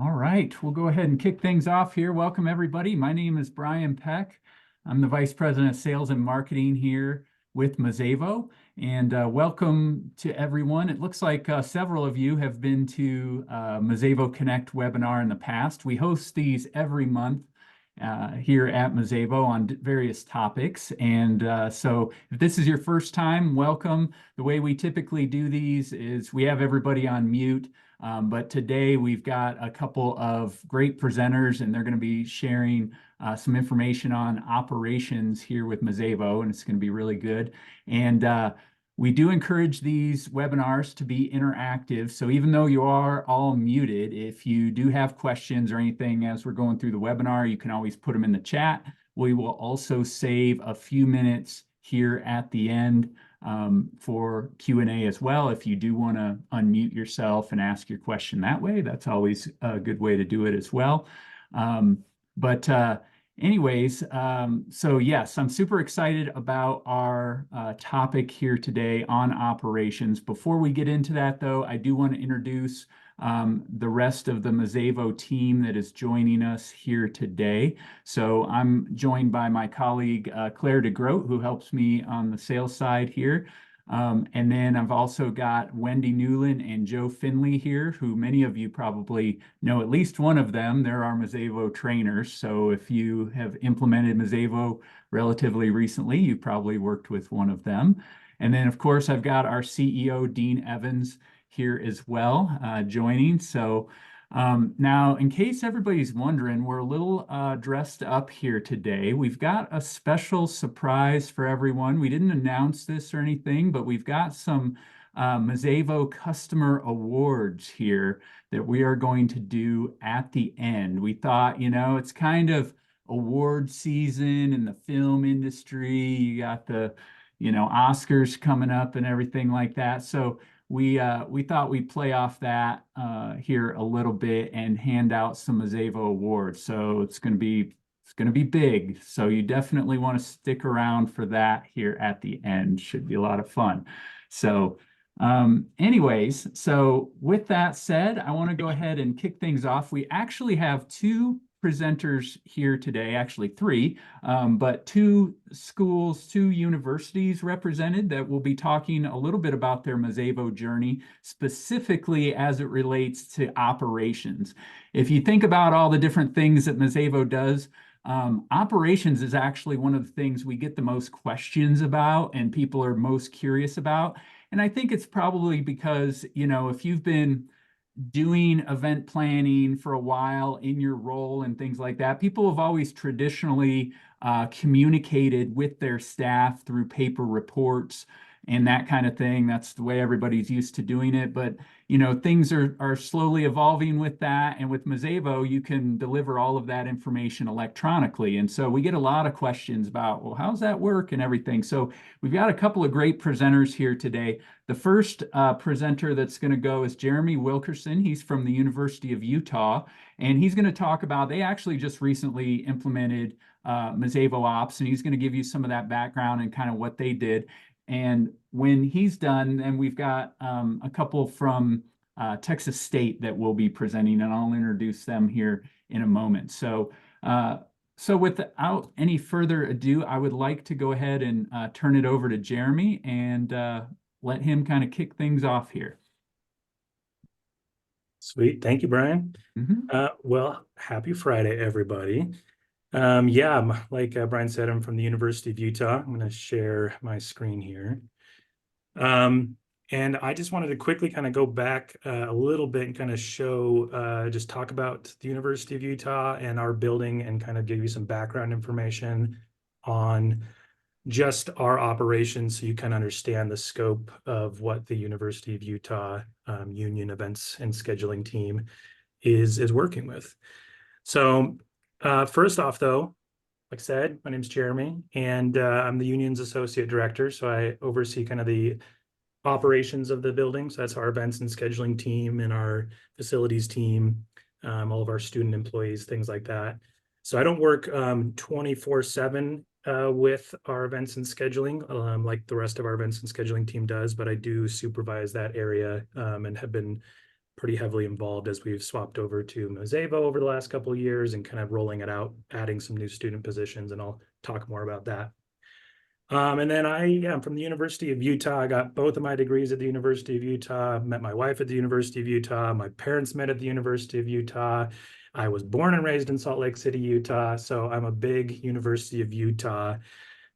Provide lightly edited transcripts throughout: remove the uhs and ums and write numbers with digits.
All right, we'll go ahead and kick things off here. Welcome, everybody. My name is Brian Peck. I'm the Vice President of Sales and Marketing here with Mazévo, and welcome to everyone. It looks like several of you have been to Mazévo Connect webinar in the past. We host these every month here at Mazévo on various topics. And so if this is your first time, welcome. The way we typically do these is we have everybody on mute. But today we've got a couple of great presenters, and they're going to be sharing some information on operations here with Mazévo, and it's going to be really good. And we do encourage these webinars to be interactive. So even though you are all muted, if you do have questions or anything as we're going through the webinar, you can always put them in the chat. We will also save a few minutes here at the end for Q&A as well. If you do want to unmute yourself and ask your question that way, that's always a good way to do it as well. Anyways, so yes, I'm super excited about our topic here today on operations. Before we get into that, though, I do want to introduce the rest of the Mazévo team that is joining us here today. So I'm joined by my colleague, Claire DeGroat, who helps me on the sales side here. And then I've also got Wendy Newland and Joe Finley here, who many of you probably know at least one of them. They're our Mazévo trainers. So if you have implemented Mazévo relatively recently, you've probably worked with one of them. And then, of course, I've got our CEO, Dean Evans, here as well, joining. So now, in case everybody's wondering, we're a little dressed up here today. We've got a special surprise for everyone. We didn't announce this or anything, but we've got some Mazévo Customer Awards here that we are going to do at the end. We thought, you know, it's kind of award season in the film industry. You got the, you know, Oscars coming up and everything like that. So we thought we'd play off that here a little bit and hand out some Mazévo awards. So it's going to be big. So you definitely want to stick around for that here at the end. Should be a lot of fun. So anyways, so with that said, I want to go ahead and kick things off. We actually have two presenters here today, actually three, but two schools, two universities represented that will be talking a little bit about their Mazévo journey, specifically as it relates to operations. If you think about all the different things that Mazévo does, operations is actually one of the things we get the most questions about and people are most curious about. And I think it's probably because, you know, if you've been doing event planning for a while in your role and things like that, people have always traditionally communicated with their staff through paper reports and that kind of thing. That's the way everybody's used to doing it. But, you know, things are slowly evolving with that. And with Mazévo, you can deliver all of that information electronically. And so we get a lot of questions about, well, how's that work and everything. So we've got a couple of great presenters here today. The first presenter that's going to go is Jeremy Wilkerson. He's from the University of Utah, and he's going to talk about, they actually just recently implemented Mazévo Ops, and he's going to give you some of that background and kind of what they did. And when he's done, then we've got a couple from Texas State that will be presenting, and I'll introduce them here in a moment. So without any further ado, I would like to go ahead and turn it over to Jeremy and let him kind of kick things off here. Sweet. Thank you, Brian. Well, happy Friday, everybody. Yeah, like Brian said, I'm from the University of Utah. I'm going to share my screen here. And I just wanted to quickly kind of go back a little bit and kind of show, just talk about the University of Utah and our building and kind of give you some background information on just our operations so you can understand the scope of what the University of Utah Union Events and Scheduling team is working with. So first off, though, like I said, my name's Jeremy, and I'm the union's associate director. So I oversee kind of the operations of the building. So that's our events and scheduling team and our facilities team, all of our student employees, things like that. So I don't work 24/7 with our events and scheduling like the rest of our events and scheduling team does, but I do supervise that area and have been pretty heavily involved as we've swapped over to Mazévo over the last couple of years and kind of rolling it out, adding some new student positions, and I'll talk more about that. And then I'm from the University of Utah. I got both of my degrees at the University of Utah, met my wife at the University of Utah. My parents met at the University of Utah. I was born and raised in Salt Lake City, Utah. So I'm a big University of Utah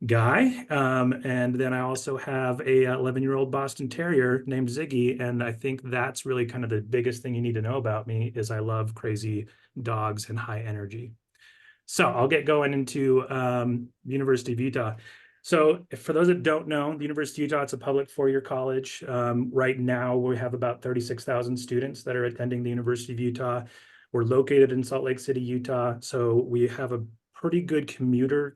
guy. And then I also have a 11-year-old Boston Terrier named Ziggy. And I think that's really kind of the biggest thing you need to know about me is I love crazy dogs and high energy. So I'll get going into the University of Utah. So for those that don't know, the University of Utah, it's a public four-year college. Right now, we have about 36,000 students that are attending the University of Utah. We're located in Salt Lake City, Utah. So we have a pretty good commuter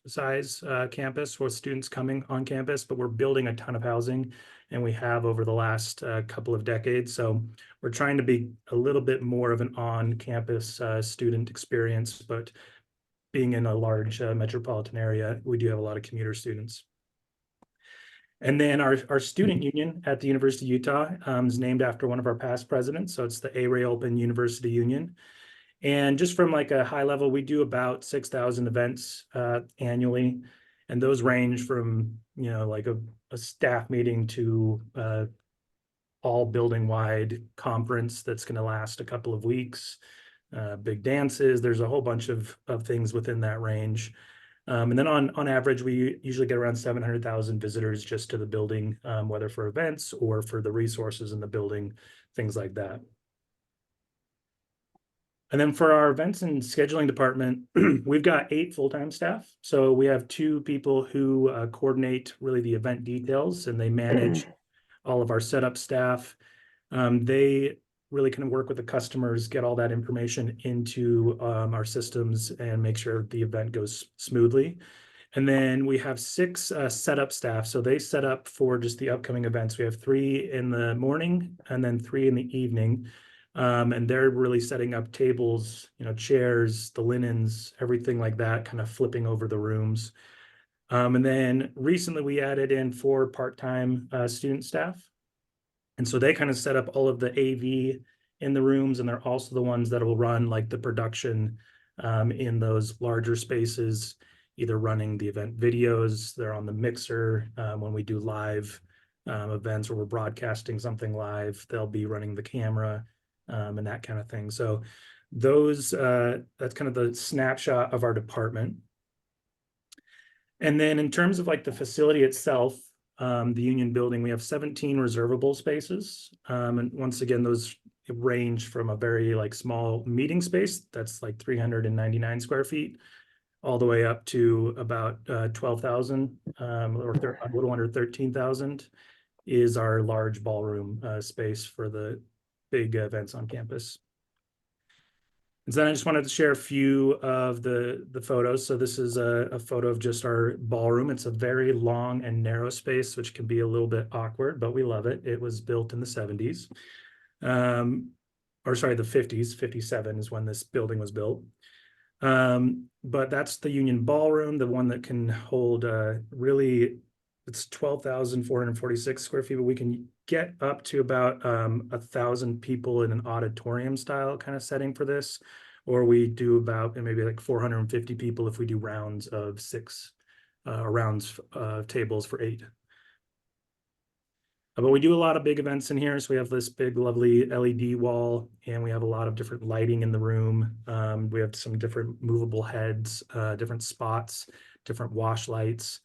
size campus with students coming on campus, but we're building a ton of housing, and we have over the last couple of decades. So we're trying to be a little bit more of an on-campus student experience, but being in a large metropolitan area, we do have a lot of commuter students. And then our student union at the University of Utah is named after one of our past presidents. So it's the A. Ray Olpin University Union. And just from like a high level, we do about 6,000 events annually. And those range from, like a staff meeting to all building wide conference that's going to last a couple of weeks. Big dances. There's a whole bunch of things within that range. And then on average, we usually get around 700,000 visitors just to the building, whether for events or for the resources in the building, things like that. And then for our events and scheduling department, we've got 8 full-time staff. So we have 2 people who coordinate really the event details, and they manage all of our setup staff. They really can work with the customers, get all that information into our systems and make sure the event goes smoothly. And then we have 6 setup staff. So they set up for just the upcoming events. We have 3 in the morning and then 3 in the evening. And they're really setting up tables, chairs, the linens, everything like that, kind of flipping over the rooms. And then recently we added in 4 part-time student staff. And so they kind of set up all of the AV in the rooms, and they're also the ones that will run like the production in those larger spaces, either running the event videos, they're on the mixer when we do live events where we're broadcasting something live, they'll be running the camera and that kind of thing. So that's kind of the snapshot of our department. And then in terms of like the facility itself, the union building, we have 17 reservable spaces. And once again, those range from a very like small meeting space that's like 399 square feet all the way up to about 12,000 or a little under 13,000 is our large ballroom space for the big events on campus. And then I just wanted to share a few of the photos. So this is a photo of just our ballroom. It's a very long and narrow space, which can be a little bit awkward, but we love it. It was built in the 70s. Or sorry, the 50s. 57 is when this building was built. But that's the Union Ballroom, the one that can hold really, it's 12,446 square feet, but we can get up to about 1,000 people in an auditorium style kind of setting for this, or we do about maybe like 450 people if we do rounds of 6 rounds of tables for 8. But we do a lot of big events in here. So we have this big, lovely LED wall, and we have a lot of different lighting in the room. We have some different movable heads, different spots, different wash lights.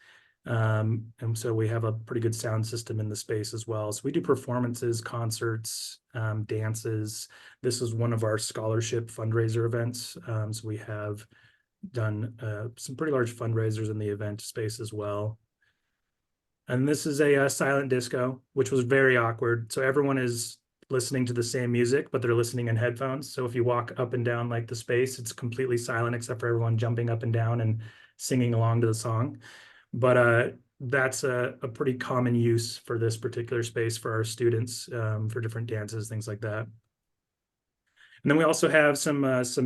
And so we have a pretty good sound system in the space as well. So we do performances, concerts, dances. This is one of our scholarship fundraiser events. So we have done some pretty large fundraisers in the event space as well. And this is a silent disco, which was very awkward. So everyone is listening to the same music, but they're listening in headphones. So if you walk up and down like the space, it's completely silent except for everyone jumping up and down and singing along to the song. But that's a pretty common use for this particular space for our students for different dances, things like that. And then we also have some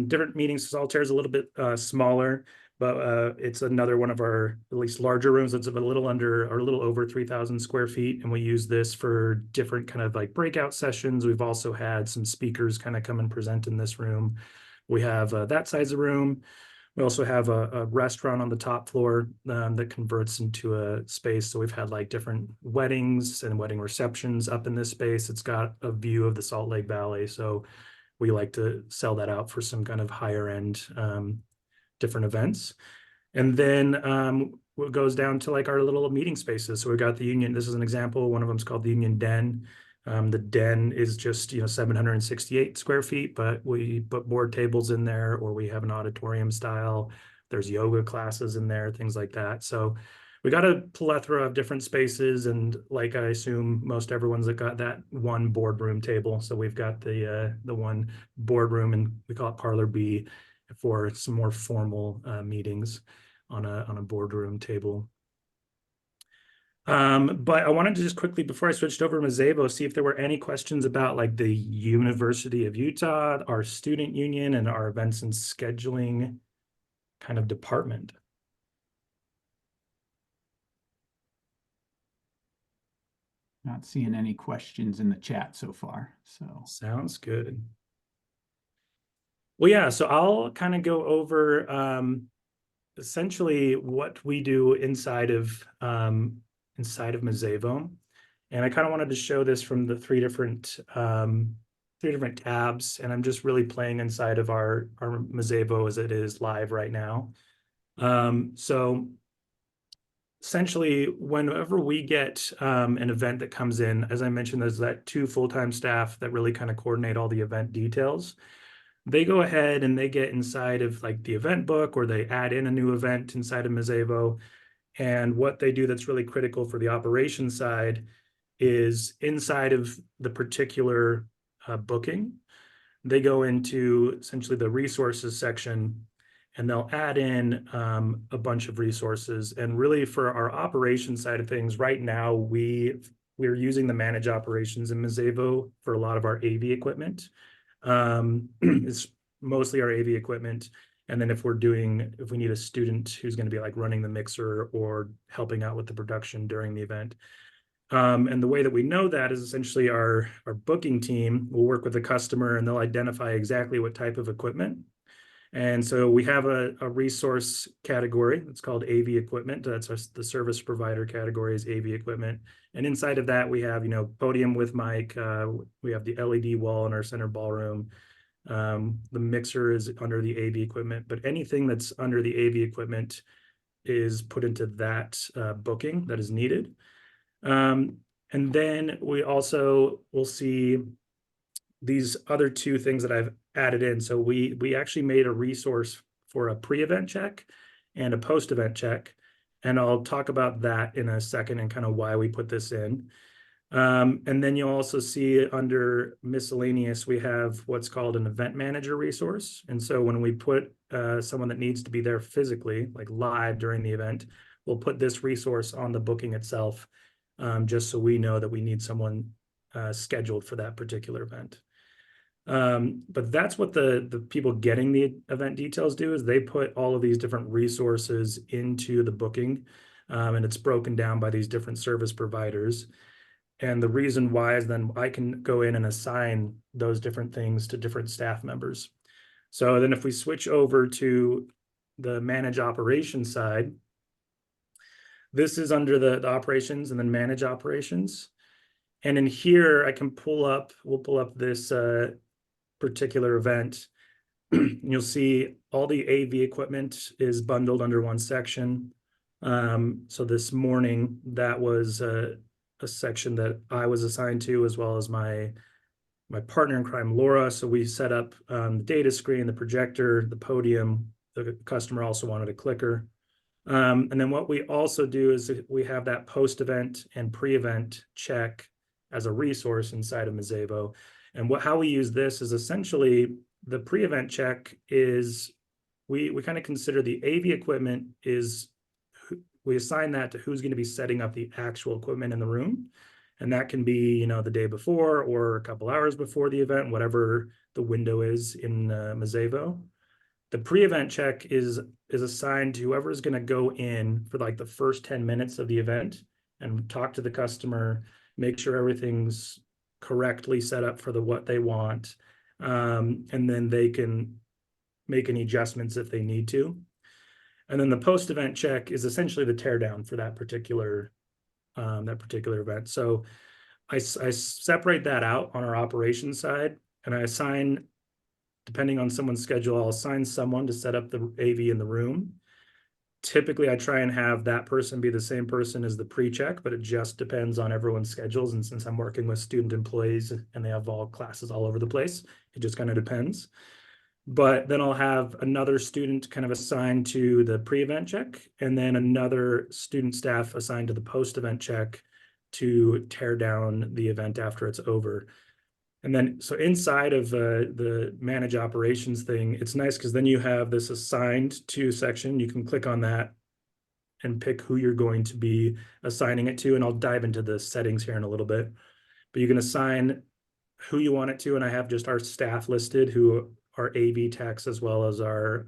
different meetings. Solitaire is a little bit smaller, but it's another one of our at least larger rooms. It's a little under or a little over 3,000 square feet. And we use this for different kind of like breakout sessions. We've also had some speakers kind of come and present in this room. We have that size of room. We also have a restaurant on the top floor that converts into a space. So we've had like different weddings and wedding receptions up in this space. It's got a view of the Salt Lake Valley. So we like to sell that out for some kind of higher end different events. And then it goes down to like our little meeting spaces. So we've got the Union. This is an example. One of them is called the Union Den. The den is just 768 square feet, but we put board tables in there, or we have an auditorium style. There's yoga classes in there, things like that. So we got a plethora of different spaces, and like I assume most everyone's got that one boardroom table. So we've got the one boardroom, and we call it Parlor B, for some more formal meetings on a boardroom table. But I wanted to just quickly, before I switched over to Mazévo, see if there were any questions about like the University of Utah, our student union, and our events and scheduling kind of department. Not seeing any questions in the chat so far, so. Sounds good. Well, yeah, so I'll kind of go over essentially what we do inside of Mazévo. And I kind of wanted to show this from the three different tabs, and I'm just really playing inside of our Mazévo as it is live right now. So essentially, whenever we get an event that comes in, as I mentioned, there's that 2 full-time staff that really kind of coordinate all the event details. They go ahead and they get inside of like the event book, or they add in a new event inside of Mazévo. And what they do that's really critical for the operations side is inside of the particular booking, they go into essentially the resources section, and they'll add in a bunch of resources. And really for our operations side of things, right now, we're using the manage operations in Mazévo for a lot of our AV equipment. It's mostly our AV equipment. And then if we need a student who's going to be like running the mixer or helping out with the production during the event. And the way that we know that is essentially our booking team will work with the customer, and they'll identify exactly what type of equipment. And so we have a resource category. It's called AV equipment. That's the service provider category is AV equipment. And inside of that, we have, podium with mic. We have the LED wall in our center ballroom. The mixer is under the AV equipment, but anything that's under the AV equipment is put into that booking that is needed. And then we also will see these other 2 things that I've added in. So we actually made a resource for a pre-event check and a post-event check. And I'll talk about that in a second and kind of why we put this in. And then you'll also see under miscellaneous, we have what's called an event manager resource. And so when we put someone that needs to be there physically, like live during the event, we'll put this resource on the booking itself, just so we know that we need someone scheduled for that particular event. But that's what the people getting the event details do, is they put all of these different resources into the booking, and it's broken down by these different service providers. And the reason why is then I can go in and assign those different things to different staff members. So then if we switch over to the manage operations side, this is under the operations and then manage operations. And in here, we'll pull up this particular event. You'll see all the AV equipment is bundled under one section. So this morning, that was a section that I was assigned to, as well as my partner in crime, Laura. So we set up the data screen, the projector, the podium. The customer also wanted a clicker. And then what we also do is we have that post-event and pre-event check as a resource inside of Mazévo. And how we use this is essentially the pre-event check is we kind of consider the AV equipment we assign that to who's going to be setting up the actual equipment in the room. And that can be, the day before or a couple hours before the event, whatever the window is in Mazévo. The pre-event check is assigned to whoever is going to go in for like the first 10 minutes of the event and talk to the customer, make sure everything's correctly set up for what they want. And then they can make any adjustments if they need to. And then the post-event check is essentially the teardown for that particular event. So I separate that out on our operations side, and I assign, depending on someone's schedule, I'll assign someone to set up the AV in the room. Typically, I try and have that person be the same person as the pre-check, but it just depends on everyone's schedules. And since I'm working with student employees and they have all classes all over the place, it just kind of depends. But then I'll have another student kind of assigned to the pre-event check, and then another student staff assigned to the post-event check to tear down the event after it's over. And then, so inside of the manage operations thing, it's nice because then you have this assigned to section. You can click on that and pick who you're going to be assigning it to. And I'll dive into the settings here in a little bit. But you can assign who you want it to. And I have just our staff listed, who are AV techs, as well as our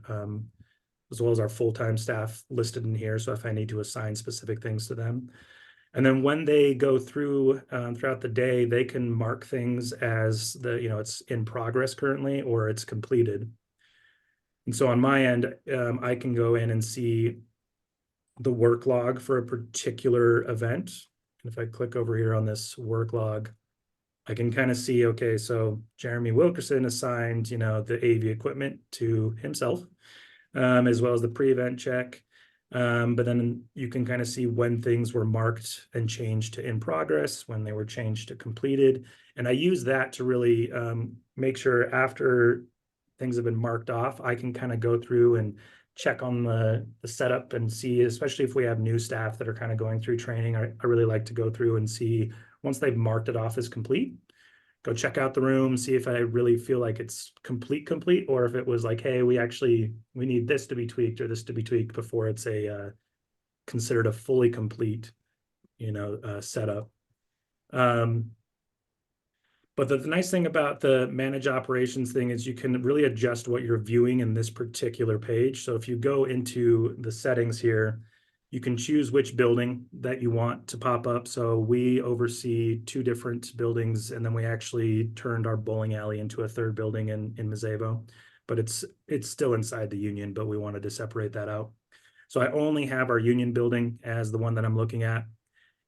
full-time staff listed in here. So if I need to assign specific things to them. And then when they go through throughout the day, they can mark things as it's in progress currently, or it's completed. And so on my end, I can go in and see the work log for a particular event. And if I click over here on this work log, I can kind of see, okay, so Jeremy Wilkerson assigned, the AV equipment to himself, as well as the pre-event check. But then you can kind of see when things were marked and changed to in progress, when they were changed to completed. And I use that to really make sure after things have been marked off, I can kind of go through and check on the setup and see, especially if we have new staff that are kind of going through training, I really like to go through and see, once they've marked it off as complete, go check out the room, see if I really feel like it's complete, or if it was like, hey, we need this to be tweaked or this to be tweaked before it's considered a fully complete, setup. But the nice thing about the manage operations thing is you can really adjust what you're viewing in this particular page. So if you go into the settings here, you can choose which building that you want to pop up. So we oversee 2 different buildings, and then we actually turned our bowling alley into a 3rd building in Mazévo, but it's still inside the union, but we wanted to separate that out. So I only have our union building as the one that I'm looking at.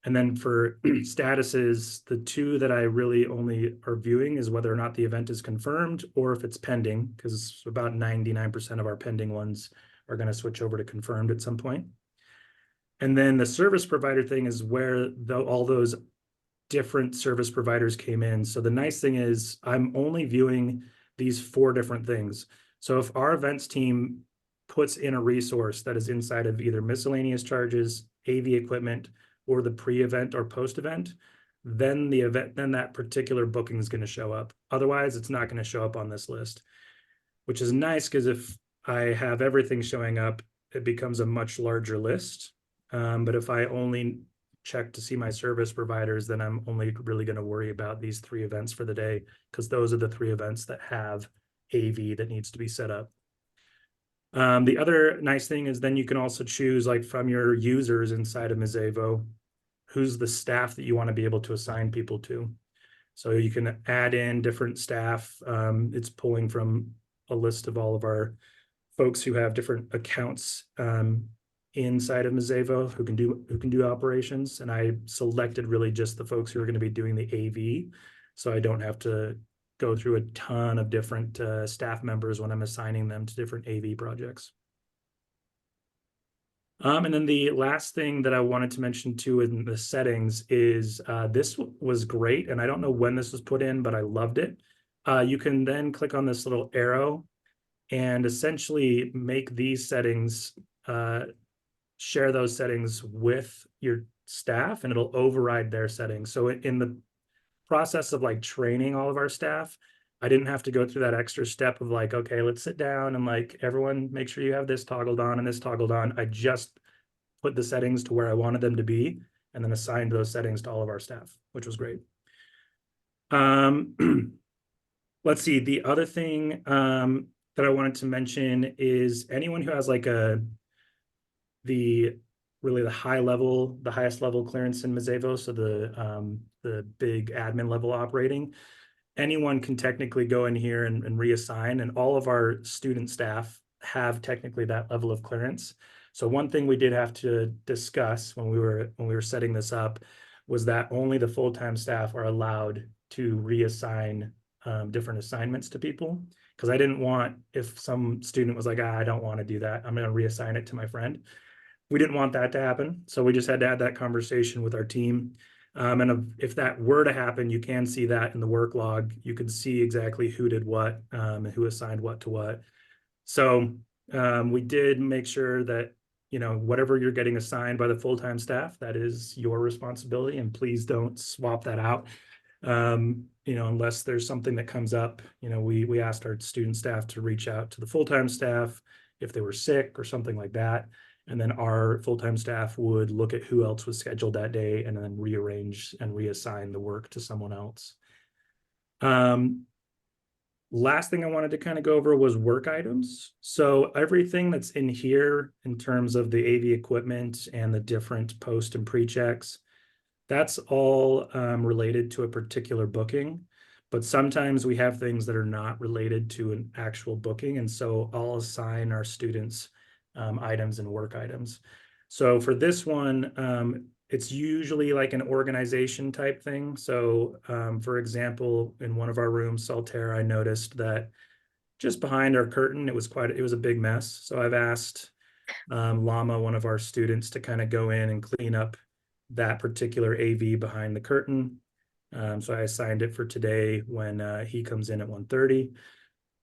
And then for statuses, the 2 that I really only are viewing is whether or not the event is confirmed or if it's pending, because about 99% of our pending ones are going to switch over to confirmed at some point. And then the service provider thing is where all those different service providers came in. So the nice thing is I'm only viewing these 4 different things. So if our events team puts in a resource that is inside of either miscellaneous charges, AV equipment, or the pre-event or post-event, then that particular booking is going to show up. Otherwise, it's not going to show up on this list, which is nice because if I have everything showing up, it becomes a much larger list. But if I only check to see my service providers, then I'm only really going to worry about these 3 events for the day, because those are the 3 events that have AV that needs to be set up. The other nice thing is then you can also choose, like, from your users inside of Mazévo, who's the staff that you want to be able to assign people to. So you can add in different staff. It's pulling from a list of all of our folks who have different accounts inside of Mazévo who can do operations. And I selected really just the folks who are going to be doing the AV, so I don't have to go through a ton of different staff members when I'm assigning them to different AV projects. And then the last thing that I wanted to mention too in the settings is this was great, and I don't know when this was put in, but I loved it. You can then click on this little arrow and essentially make these settings, share those settings with your staff, and it'll override their settings. So in the process of like training all of our staff, I didn't have to go through that extra step of like, okay, let's sit down and like everyone make sure you have this toggled on and this toggled on. I just put the settings to where I wanted them to be and then assigned those settings to all of our staff, which was great. Let's see, the other thing that I wanted to mention is anyone who has like the highest level clearance in Mazévo, so the big admin level operating, anyone can technically go in here and reassign, and all of our student staff have technically that level of clearance. So one thing we did have to discuss when we were setting this up was that only the full-time staff are allowed to reassign different assignments to people, because I didn't want, if some student was like, I don't want to do that, I'm going to reassign it to my friend. We didn't want that to happen, so we just had to have that conversation with our team. And if that were to happen, you can see that in the work log. You can see exactly who did what and who assigned what to what. So we did make sure that, you know, whatever you're getting assigned by the full-time staff, that is your responsibility, and please don't swap that out. You know, unless there's something that comes up. You know, we asked our student staff to reach out to the full-time staff if they were sick or something like that. And then our full-time staff would look at who else was scheduled that day and then rearrange and reassign the work to someone else. Last thing I wanted to kind of go over was work items. So everything that's in here in terms of the AV equipment and the different post and pre-checks, that's all related to a particular booking. But sometimes we have things that are not related to an actual booking. And so I'll assign our students items and work items. So for this one, it's usually like an organization type thing. So for example, in one of our rooms, Saltaire, I noticed that just behind our curtain, it was a big mess. So I've asked Llama, one of our students, to kind of go in and clean up that particular AV behind the curtain. So I assigned it for today when he comes in at 1:30.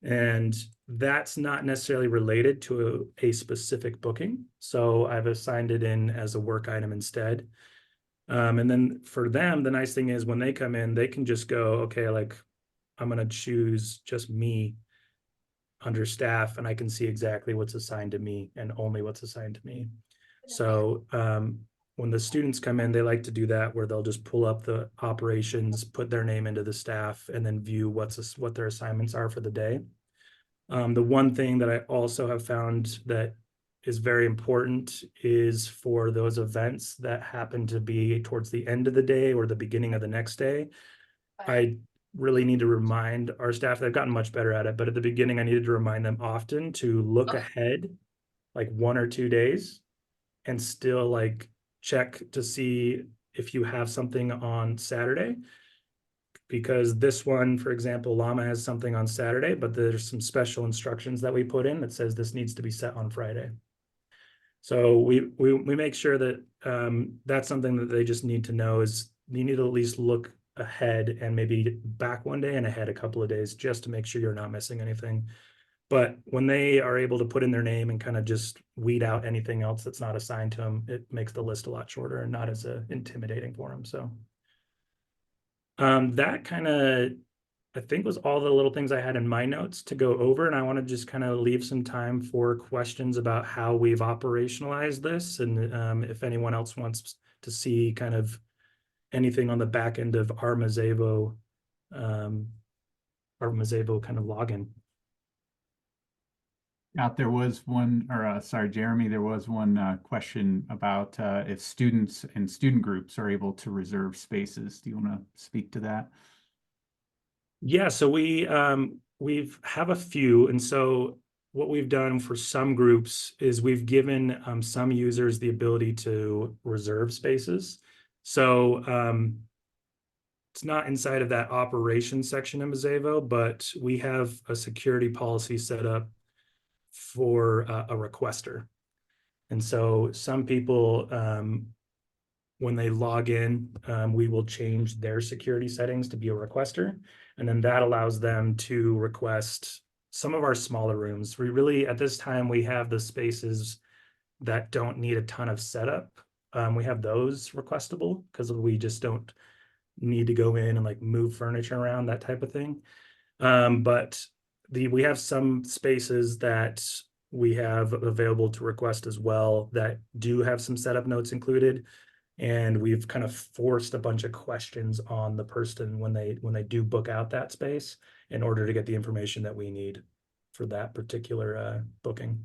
And that's not necessarily related to a specific booking. So I've assigned it in as a work item instead. And then for them, the nice thing is when they come in, they can just go, okay, like I'm going to choose just me under staff, and I can see exactly what's assigned to me and only what's assigned to me. So when the students come in, they like to do that where they'll just pull up the operations, put their name into the staff, and then view what their assignments are for the day. The one thing that I also have found that is very important is for those events that happen to be towards the end of the day or the beginning of the next day. I really need to remind our staff, they've gotten much better at it, but at the beginning, I needed to remind them often to look ahead like 1 or 2 days and still like check to see if you have something on Saturday. Because this one, for example, Llama has something on Saturday, but there's some special instructions that we put in that says this needs to be set on Friday. So we make sure that that's something that they just need to know is you need to at least look ahead and maybe back 1 day and ahead a couple of days just to make sure you're not missing anything. But when they are able to put in their name and kind of just weed out anything else that's not assigned to them, it makes the list a lot shorter and not as intimidating for them. So that kind of, I think, was all the little things I had in my notes to go over. And I want to just kind of leave some time for questions about how we've operationalized this. And if anyone else wants to see kind of anything on the back end of our Mazévo kind of login. There was one, or sorry, Jeremy, there was one question about if students and student groups are able to reserve spaces. Do you want to speak to that? Yeah, so we've have a few, and so what we've done for some groups is we've given some users the ability to reserve spaces. So it's not inside of that operations section in Mazévo, but we have a security policy set up for a requester. And so some people, when they log in, we will change their security settings to be a requester. And then that allows them to request some of our smaller rooms. We really, at this time, we have the spaces that don't need a ton of setup. We have those requestable because we just don't need to go in and like move furniture around, that type of thing. But we have some spaces that we have available to request as well that do have some setup notes included. And we've kind of forced a bunch of questions on the person when they do book out that space in order to get the information that we need. for that particular booking.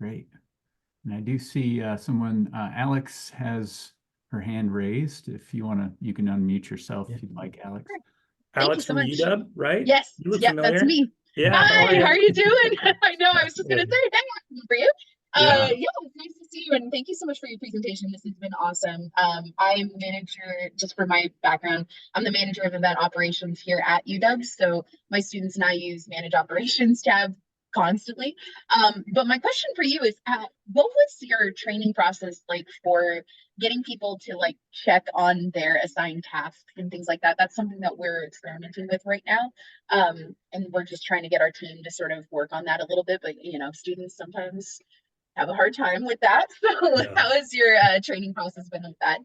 Great. And I do see someone, Alex has her hand raised. If you want to, you can unmute yourself if you'd like, Alex. Thank Alex you so from much. UW, right? Yes, You look yep, that's familiar. me. Yeah. Hi, how are you doing? I know, I was just gonna Good. say, hey, I'm for you. Yeah. Yeah, it's nice to see you, and thank you so much for your presentation. This has been awesome. I am manager, just for my background, I'm the manager of event operations here at UW. So my students and I use Manage Operations tab constantly. But my question for you is, what was your training process like for getting people to like check on their assigned tasks and things like that? That's something that we're experimenting with right now. And we're just trying to get our team to sort of work on that a little bit, but you know, students sometimes have a hard time with that. So Yeah. how has your training process been with that?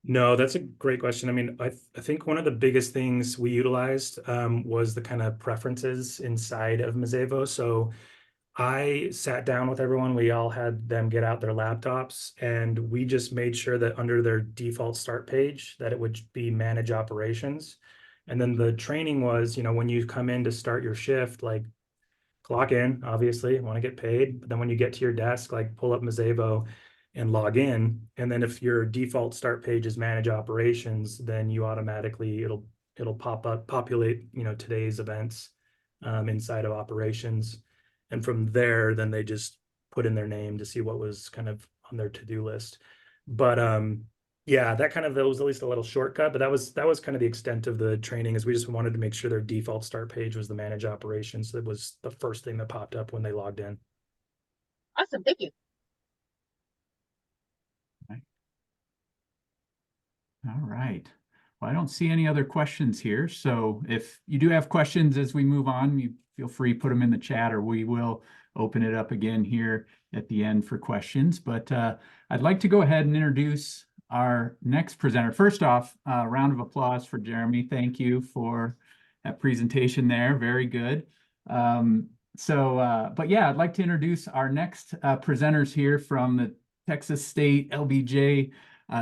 No, that's a great question. I mean, I think one of the biggest things we utilized was the kind of preferences inside of Mazévo. So I sat down with everyone. We all had them get out their laptops, and we just made sure that under their default start page that it would be manage operations. And then the training was, you know, when you come in to start your shift, like clock in, obviously, want to get paid. But then when you get to your desk, like pull up Mazévo and log in. And then if your default start page is manage operations, then you automatically, it'll populate, you know, today's events inside of operations. And from there, then they just put in their name to see what was kind of on their to-do list. But yeah, that was at least a little shortcut, but that was kind of the extent of the training, is we just wanted to make sure their default start page was the manage operations. That was the first thing that popped up when they logged in. Awesome, thank you. All right. Well, I don't see any other questions here. So if you do have questions as we move on, you feel free to put them in the chat, or we will open it up again here at the end for questions. But I'd like to go ahead and introduce our next presenter. First off, a round of applause for Jeremy. Thank you for that presentation there. Very good. But yeah, I'd like to introduce our next presenters here from the Texas State LBJ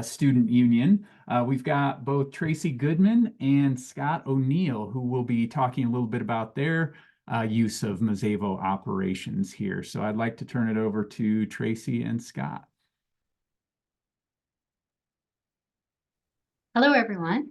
Student Union. We've got both Tracy Goodman and Scott O'Neill, who will be talking a little bit about their use of Mazévo operations here. So I'd like to turn it over to Tracy and Scott. Hello, everyone,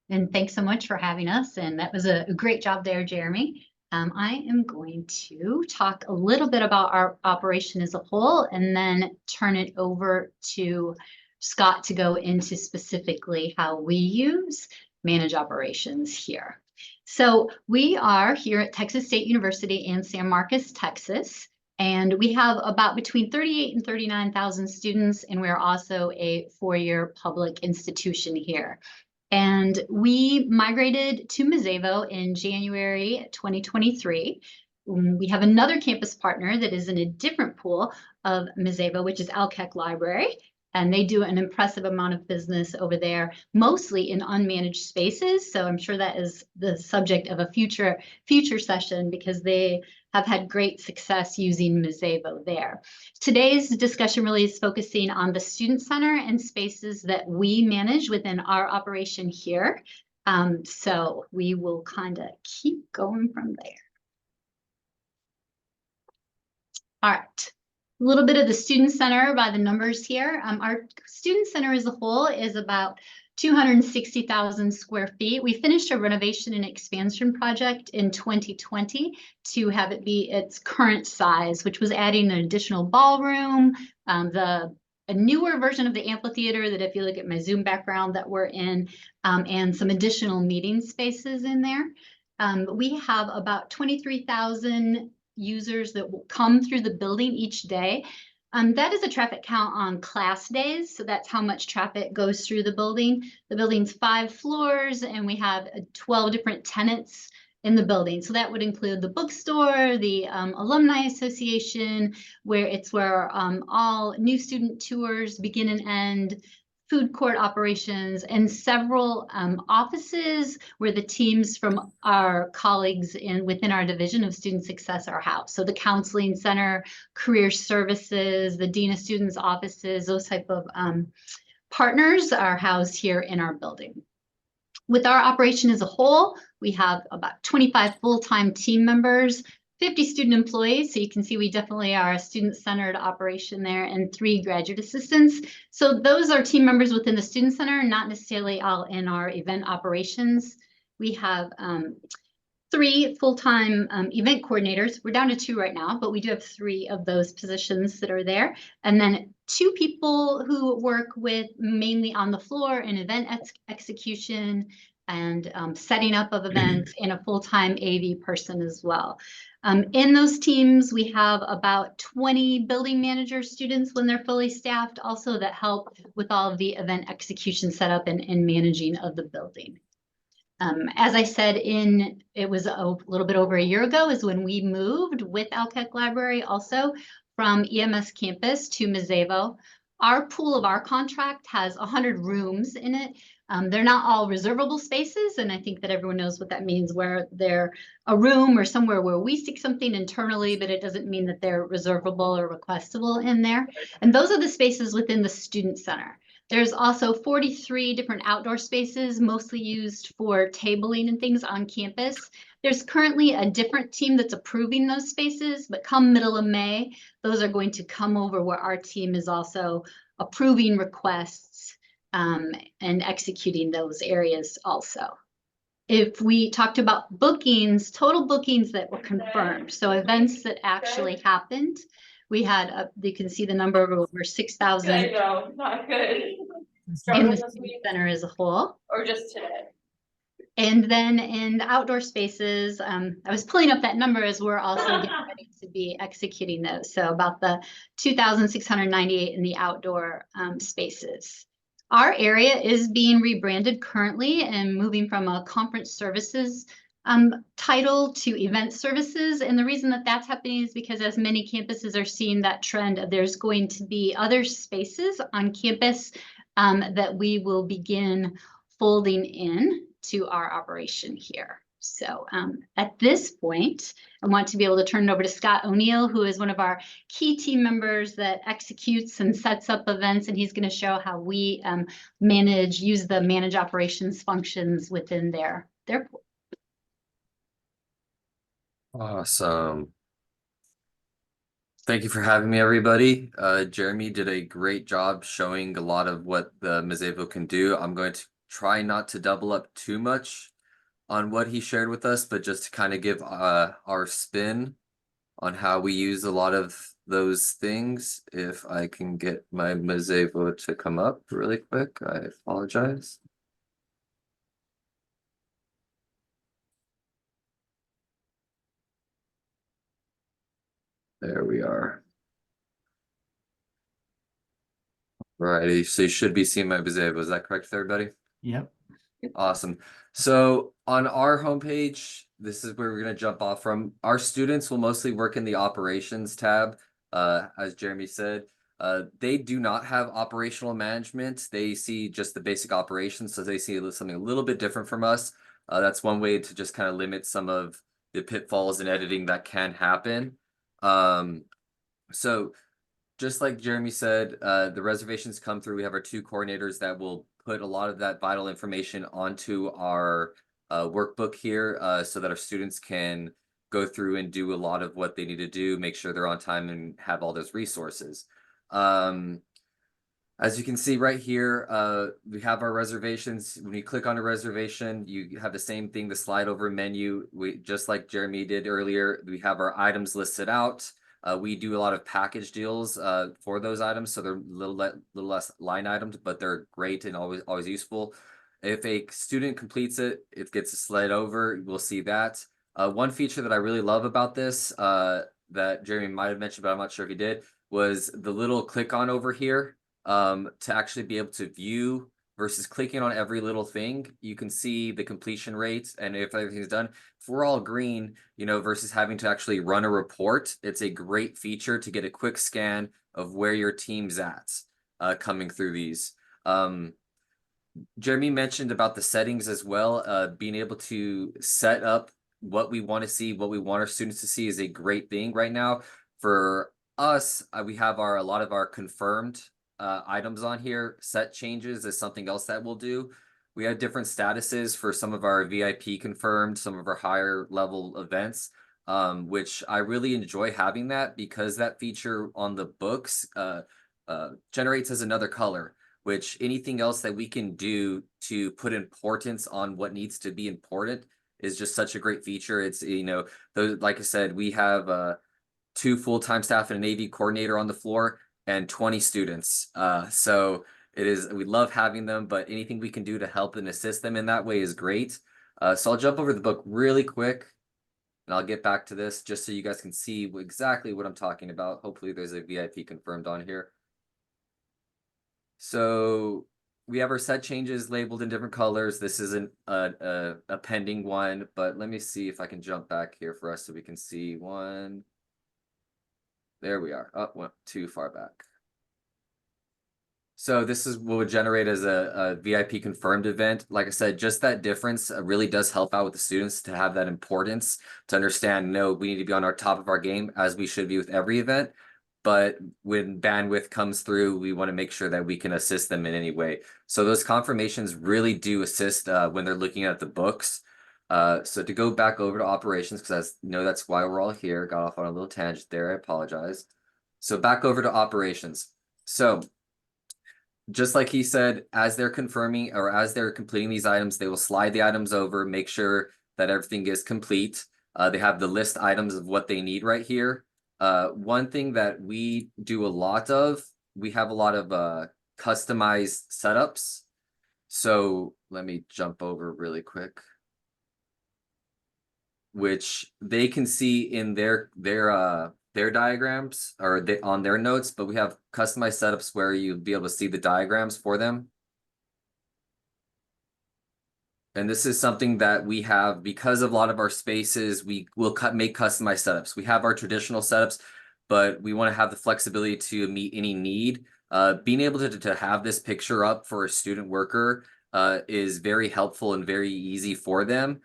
and thanks so much for having us. And that was a great job there, Jeremy. I am going to talk a little bit about our operation as a whole, and then turn it over to Scott to go into specifically how we use manage operations here. So we are here at Texas State University in San Marcos, Texas, and we have about between 38 and 39,000 students, and we're also a four-year public institution here. And we migrated to Mazévo in January 2023. We have another campus partner that is in a different pool of Mazévo, which is LKEC Library. And they do an impressive amount of business over there, mostly in unmanaged spaces. So I'm sure that is the subject of a future session, because they have had great success using Mazévo there. Today's discussion really is focusing on the student center and spaces that we manage within our operation here. So we will kind of keep going from there. All right. A little bit of the student center by the numbers here. Our student center as a whole is about 260,000 square feet. We finished a renovation and expansion project in 2020 to have it be its current size, which was adding an additional ballroom, a newer version of the amphitheater that, if you look at my Zoom background that we're in, and some additional meeting spaces in there. We have about 23,000 users that will come through the building each day. That is a traffic count on class days. So that's how much traffic goes through the building. The building's 5 floors, and we have 12 different tenants in the building. So that would include the bookstore, the Alumni Association, where all new student tours begin and end, food court operations, and several offices where the teams from our colleagues within our division of student success are housed. So the counseling center, career services, the dean of students offices, those type of partners are housed here in our building. With our operation as a whole, We have about 25 full-time team members, 50 student employees. So you can see we definitely are a student-centered operation there, and 3 graduate assistants. So those are team members within the student center, not necessarily all in our event operations. We have 3 full-time event coordinators. We're down to 2 right now, but we do have 3 of those positions that are there. And then 2 people who work with mainly on the floor in event execution and setting up of events, and a full-time AV person as well. In those teams, we have about 20 building manager students when they're fully staffed, also that help with all of the event execution setup and managing of the building. As I said, it was a little bit over a year ago is when we moved with Alkek Library also from EMS campus to Mazévo. Our pool of our contract has 100 rooms in it. They're not all reservable spaces, and I think that everyone knows what that means, where they're a room or somewhere where we seek something internally, but it doesn't mean that they're reservable or requestable in there. And those are the spaces within the student center. There's also 43 different outdoor spaces, mostly used for tabling and things on campus. There's currently a different team that's approving those spaces, but come middle of May, those are going to come over where our team is also approving requests and executing those areas also. If we talked about bookings, total bookings that were confirmed, so events that actually happened, we had, you can see the number of over 6,000. No, not good. In the student center as a whole. Or just today. And then in the outdoor spaces, I was pulling up that number as we're also getting ready to be executing those. So about the 2,698 in the outdoor spaces. Our area is being rebranded currently and moving from a conference services title to event services. And the reason that that's happening is because as many campuses are seeing that trend, there's going to be other spaces on campus that we will begin folding in to our operation here. So at this point, I want to be able to turn it over to Scott O'Neill, who is one of our key team members that executes and sets up events, and he's going to show how we use the manage operations functions within their pool. Awesome. Thank you for having me, everybody. Jeremy did a great job showing a lot of what the Mazévo can do. I'm going to try not to double up too much on what he shared with us, but just to kind of give our spin on how we use a lot of those things. If I can get my Mazévo to come up really quick, I apologize. There we are. Right, so you should be seeing my Mazévo. Is that correct, everybody? Yep. Awesome. So on our homepage, this is where we're going to jump off from. Our students will mostly work in the operations tab, as Jeremy said. They do not have operational management. They see just the basic operations, so they see something a little bit different from us. That's one way to just kind of limit some of the pitfalls in editing that can happen. So just like Jeremy said, the reservations come through. We have our 2 coordinators that will put a lot of that vital information onto our workbook here so that our students can go through and do a lot of what they need to do, make sure they're on time and have all those resources. As you can see right here, we have our reservations. When you click on a reservation, you have the same thing, the slide over menu. Just like Jeremy did earlier, we have our items listed out. We do a lot of package deals for those items, so they're a little less line items, but they're great and always useful. If a student completes it, it gets a slide over. We'll see that. One feature that I really love about this that Jeremy might have mentioned, but I'm not sure if he did, was the little click on over here to actually be able to view versus clicking on every little thing. You can see the completion rates and if everything's done. If we're all green, you know, versus having to actually run a report, it's a great feature to get a quick scan of where your team's at coming through these. Jeremy mentioned about the settings as well. Being able to set up what we want to see, what we want our students to see is a great thing right now. For us, we have a lot of our confirmed items on here. Set changes is something else that we'll do. We have different statuses for some of our VIP confirmed, some of our higher level events, which I really enjoy having that, because that feature on the books generates as another color, which anything else that we can do to put importance on what needs to be important is just such a great feature. It's, you know, those, like I said, we have 2 full-time staff and an AV coordinator on the floor and 20 students. So we love having them, but anything we can do to help and assist them in that way is great. So I'll jump over the book really quick, and I'll get back to this just so you guys can see exactly what I'm talking about. Hopefully there's a VIP confirmed on here. So we have our set changes labeled in different colors. This isn't a pending one, but let me see if I can jump back here for us so we can see one. There we are. Oh, went too far back. So this is what would generate as a VIP confirmed event. Like I said, just that difference really does help out with the students to have that importance, to understand, no, we need to be on our top of our game, as we should be with every event. But when bandwidth comes through, we want to make sure that we can assist them in any way. So those confirmations really do assist when they're looking at the books. So to go back over to operations, because I know that's why we're all here, got off on a little tangent there, I apologize. So back over to operations. So just like he said, as they're confirming or as they're completing these items, they will slide the items over, make sure that everything is complete. They have the list items of what they need right here. One thing that we do a lot of, we have a lot of customized setups. So let me jump over really quick, which they can see in their diagrams or on their notes, but we have customized setups where you'll be able to see the diagrams for them. And this is something that we have because of a lot of our spaces, we will make customized setups. We have our traditional setups, but we want to have the flexibility to meet any need. Being able to have this picture up for a student worker is very helpful and very easy for them.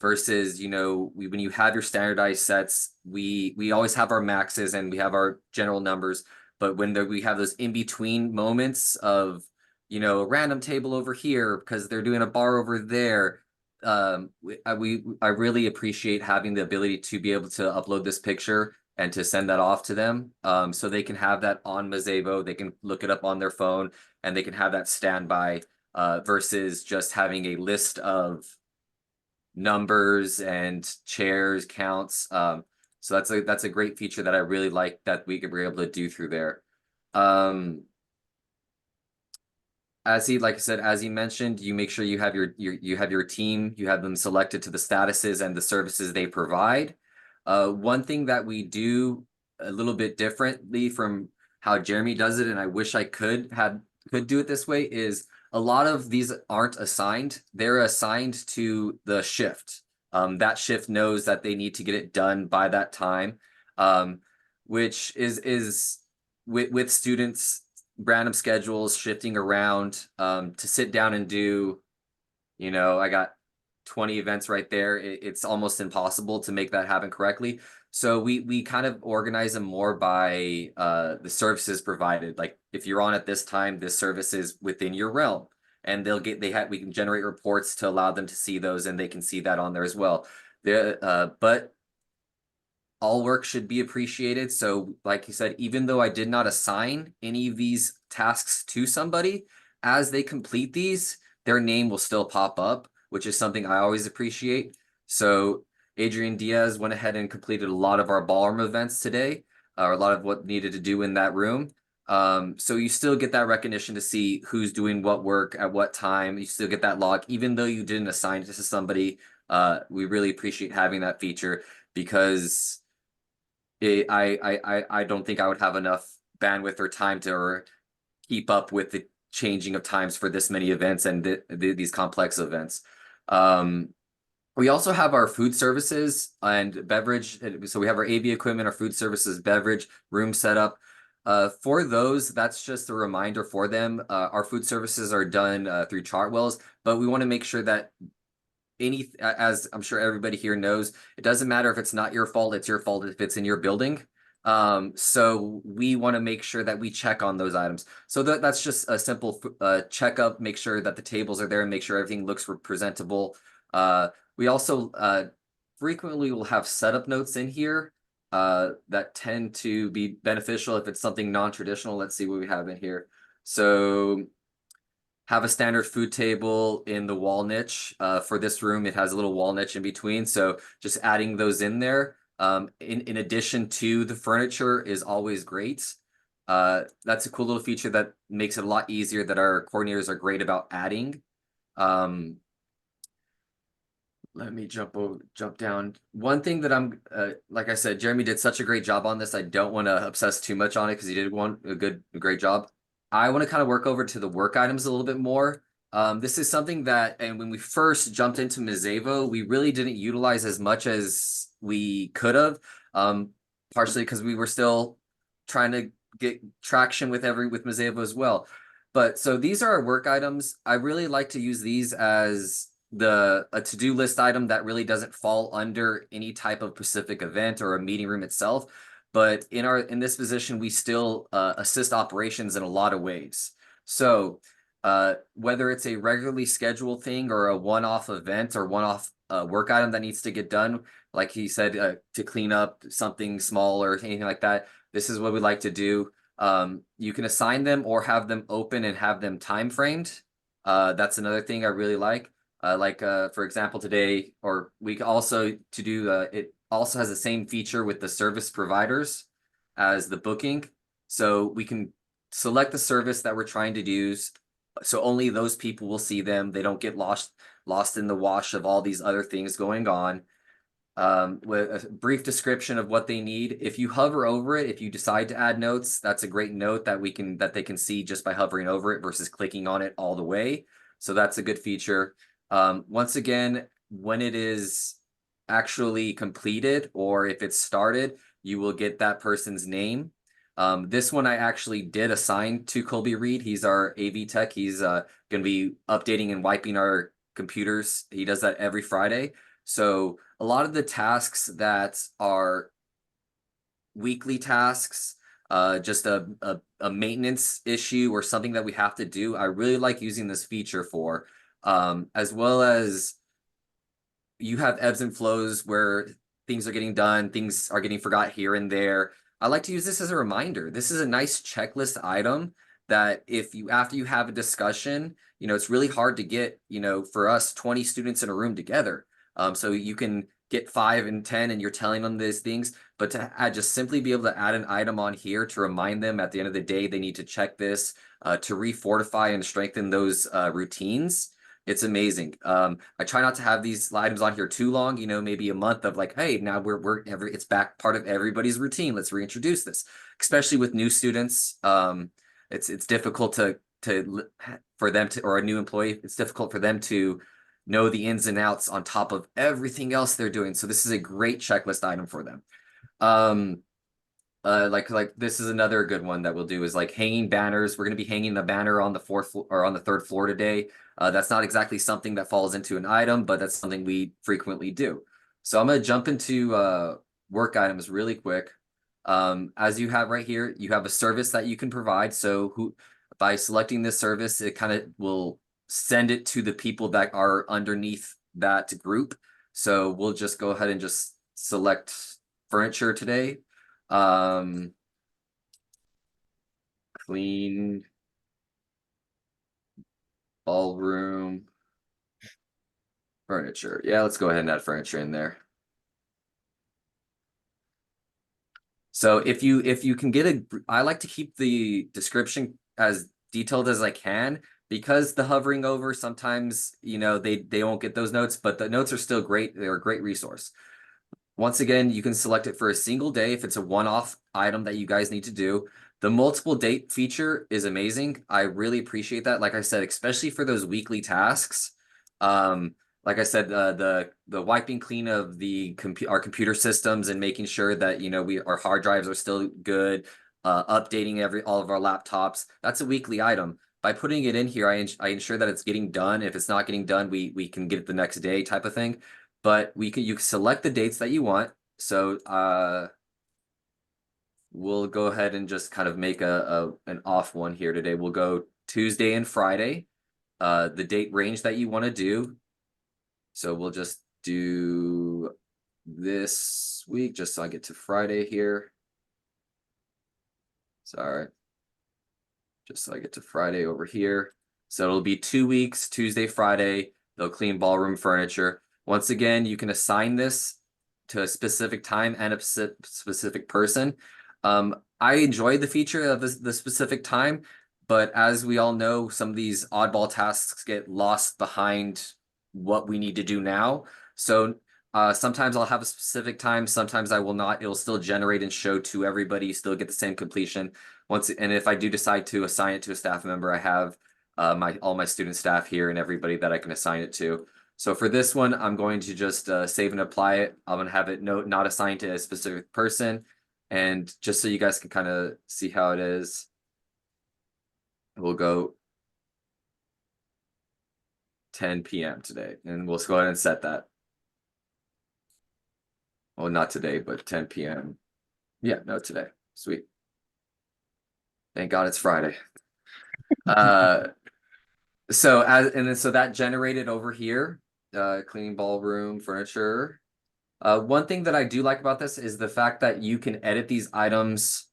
Versus, you know, when you have your standardized sets, we always have our maxes and we have our general numbers, but when we have those in-between moments of, you know, a random table over here because they're doing a bar over there, I really appreciate having the ability to be able to upload this picture and to send that off to them, so they can have that on Mazévo, they can look it up on their phone, and they can have that standby, versus just having a list of numbers and chairs counts. So that's a great feature that I really like that we could be able to do through there. Like I said, as he mentioned, you make sure you have your team, you have them selected to the statuses and the services they provide. One thing that we do a little bit differently from how Jeremy does it, and I wish I could do it this way, is a lot of these aren't assigned. They're assigned to the shift. That shift knows that they need to get it done by that time, which is with students, random schedules shifting around, to sit down and do, you know, I got 20 events right there. It's almost impossible to make that happen correctly. So we kind of organize them more by the services provided. Like if you're on at this time, this service is within your realm, and we can generate reports to allow them to see those, and they can see that on there as well. But all work should be appreciated. So like you said, even though I did not assign any of these tasks to somebody, as they complete these, their name will still pop up, which is something I always appreciate. So Adrian Diaz went ahead and completed a lot of our ballroom events today, or a lot of what needed to do in that room. So you still get that recognition to see who's doing what work at what time. You still get that log, even though you didn't assign it to somebody. We really appreciate having that feature, because I don't think I would have enough bandwidth or time to keep up with the changing of times for this many events and these complex events. We also have our food services and beverage. So we have our AV equipment, our food services, beverage, room setup. For those, that's just a reminder for them. Our food services are done through Chartwells, but we want to make sure that as I'm sure everybody here knows, it doesn't matter if it's not your fault, it's your fault if it's in your building. So we want to make sure that we check on those items. So that's just a simple checkup, make sure that the tables are there and make sure everything looks presentable. We also frequently will have setup notes in here that tend to be beneficial if it's something non-traditional. Let's see what we have in here. So have a standard food table in the wall niche. For this room, it has a little wall niche in between. So just adding those in there. In addition to the furniture is always great. That's a cool little feature that makes it a lot easier, that our coordinators are great about adding. Let me jump down. One thing that I'm, like I said, Jeremy did such a great job on this. I don't want to obsess too much on it because he did a great job. I want to kind of work over to the work items a little bit more. This is something that, and when we first jumped into Mazévo, we really didn't utilize as much as we could have, partially because we were still trying to get traction with Mazévo as well. But so these are our work items. I really like to use these as a to-do list item that really doesn't fall under any type of specific event or a meeting room itself. But in this position, we still assist operations in a lot of ways. So whether it's a regularly scheduled thing or a one-off event or one-off work item that needs to get done, like he said, to clean up something small or anything like that, this is what we like to do. You can assign them or have them open and have them time framed. That's another thing I really like. For example, today, or we can also it also has the same feature with the service providers as the booking. So we can select the service that we're trying to use. So only those people will see them. They don't get lost in the wash of all these other things going on. With a brief description of what they need. If you hover over it, if you decide to add notes, that's a great note that they can see just by hovering over it versus clicking on it all the way. So that's a good feature. Once again, when it is actually completed or if it's started, you will get that person's name. This one I actually did assign to Colby Reed. He's our AV tech. He's going to be updating and wiping our computers. He does that every Friday. So a lot of the tasks that are weekly tasks, just a maintenance issue or something that we have to do, I really like using this feature for. As well as you have ebbs and flows where things are getting done, things are getting forgot here and there. I like to use this as a reminder. This is a nice checklist item that after you have a discussion, it's really hard to get, for us 20 students in a room together. So you can get 5 and 10 and you're telling them these things, but to just simply be able to add an item on here to remind them at the end of the day, they need to check this to refortify and strengthen those routines. It's amazing. I try not to have these items on here too long, maybe a month of like, hey, now it's back part of everybody's routine. Let's reintroduce this, especially with new students. It's difficult for them to, or a new employee, it's difficult for them to know the ins and outs on top of everything else they're doing. So this is a great checklist item for them. Like this is another good one that we'll do is like hanging banners. We're going to be hanging the banner on the 4th or on the 3rd floor today. That's not exactly something that falls into an item, but that's something we frequently do. So I'm going to jump into work items really quick. As you have right here, you have a service that you can provide. So by selecting this service, it kind of will send it to the people that are underneath that group. So we'll just go ahead and just select furniture today. Clean ballroom furniture. Yeah, let's go ahead and add furniture in there. So if you can get I like to keep the description as detailed as I can, because the hovering over sometimes, they won't get those notes, but the notes are still great. They're a great resource. Once again, you can select it for a single day if it's a one-off item that you guys need to do. The multiple date feature is amazing. I really appreciate that. Like I said, especially for those weekly tasks. Like I said, the wiping clean of our computer systems and making sure that our hard drives are still good, updating all of our laptops. That's a weekly item. By putting it in here, I ensure that it's getting done. If it's not getting done, we can get it the next day type of thing. But you can select the dates that you want. So we'll go ahead and just kind of make an off one here today. We'll go Tuesday and Friday, the date range that you want to do. So we'll just do this week, just so I get to Friday here. Sorry. Just so I get to Friday over here. So it'll be 2 weeks, Tuesday, Friday. They'll clean ballroom furniture. Once again, you can assign this to a specific time and a specific person. I enjoy the feature of the specific time, but as we all know, some of these oddball tasks get lost behind what we need to do now. So sometimes I'll have a specific time, sometimes I will not. It'll still generate and show to everybody, you still get the same completion. And if I do decide to assign it to a staff member, I have all my student staff here and everybody that I can assign it to. So for this one, I'm going to just save and apply it. I'm going to have it not assigned to a specific person. And just so you guys can kind of see how it is, we'll go 10 p.m. today, and we'll go ahead and set that. Well, not today, but 10 p.m. Yeah, no, today. Sweet. Thank God it's Friday. So that generated over here, cleaning ballroom furniture. One thing that I do like about this is the fact that you can edit these items